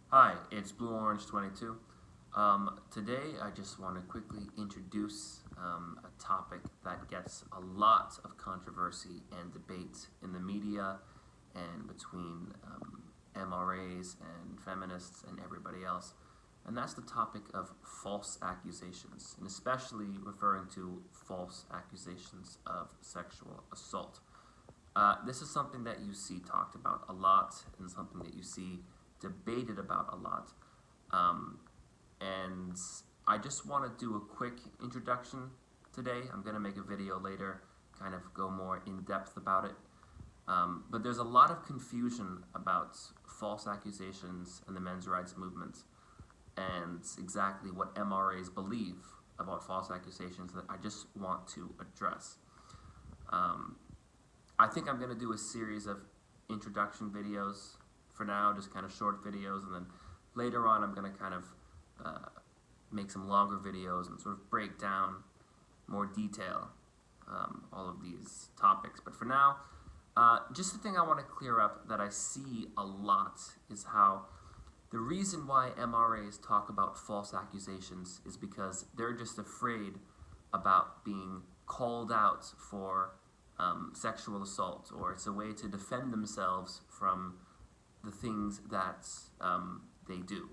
Hi, it's Blue Orange 22. Today I just want to quickly introduce a topic that gets a lot of controversy and debate in the media and between MRAs and feminists and everybody else. And that's the topic of false accusations, and especially referring to false accusations of sexual assault. This is something that you see talked about a lot and something that you see debated about a lot. And I just want to do a quick introduction today. I'm going to make a video later, kind of go more in depth about it. But there's a lot of confusion about false accusations and the men's rights movement and exactly what MRAs believe about false accusations that I just want to address. I think I'm going to do a series of introduction videos for now, just kind of short videos, and then later on I'm going to kind of make some longer videos and sort of break down more detail all of these topics. But for now, just the thing I want to clear up that I see a lot is how the reason why MRAs talk about false accusations is because they're just afraid about being called out for sexual assault, or it's a way to defend themselves from the things that they do.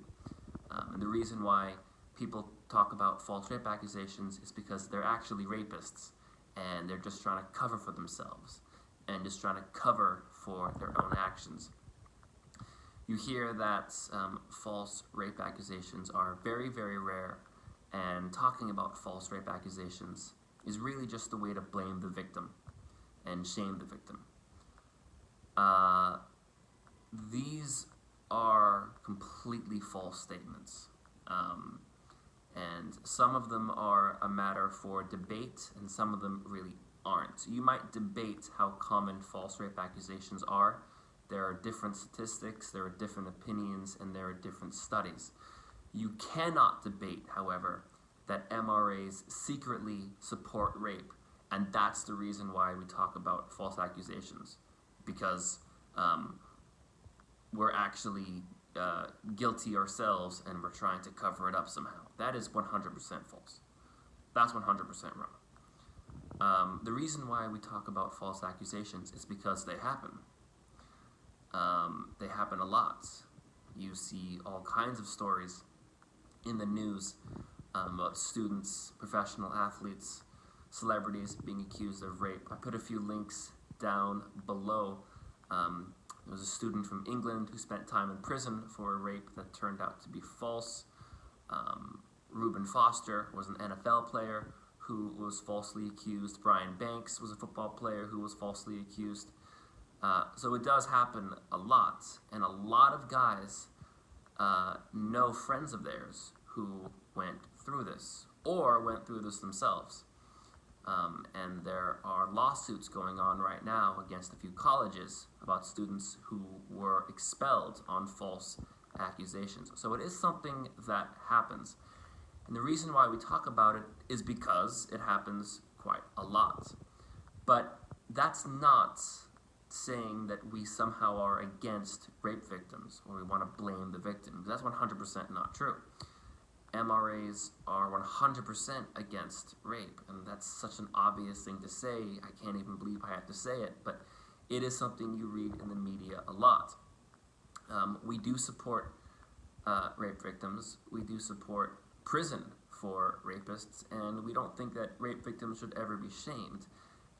And the reason why people talk about false rape accusations is because they're actually rapists, and they're just trying to cover for themselves and just trying to cover for their own actions. You hear that false rape accusations are very, very rare, and talking about false rape accusations is really just a way to blame the victim and shame the victim. These are completely false statements, and some of them are a matter for debate, and some of them really aren't. You might debate how common false rape accusations are. There are different statistics, there are different opinions, and there are different studies. You cannot debate, however, that MRAs secretly support rape, and that's the reason why we talk about false accusations, because we're actually guilty ourselves and we're trying to cover it up somehow. That is 100% false. That's 100% wrong. The reason why we talk about false accusations is because they happen. They happen a lot. You see all kinds of stories in the news about students, professional athletes, celebrities being accused of rape. I put a few links down below. There was a student from England who spent time in prison for a rape that turned out to be false. Reuben Foster was an NFL player who was falsely accused. Brian Banks was a football player who was falsely accused. So it does happen a lot, and a lot of guys know friends of theirs who went through this or went through this themselves. And there are lawsuits going on right now against a few colleges about students who were expelled on false accusations. So it is something that happens. And the reason why we talk about it is because it happens quite a lot. But that's not saying that we somehow are against rape victims or we want to blame the victim. That's 100% not true. MRAs are 100% against rape, and that's such an obvious thing to say, I can't even believe I have to say it, but it is something you read in the media a lot. We do support rape victims, we do support prison for rapists, and we don't think that rape victims should ever be shamed.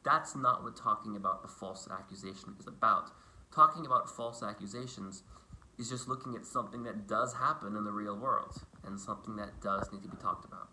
That's not what talking about a false accusation is about. Talking about false accusations is just looking at something that does happen in the real world and something that does need to be talked about.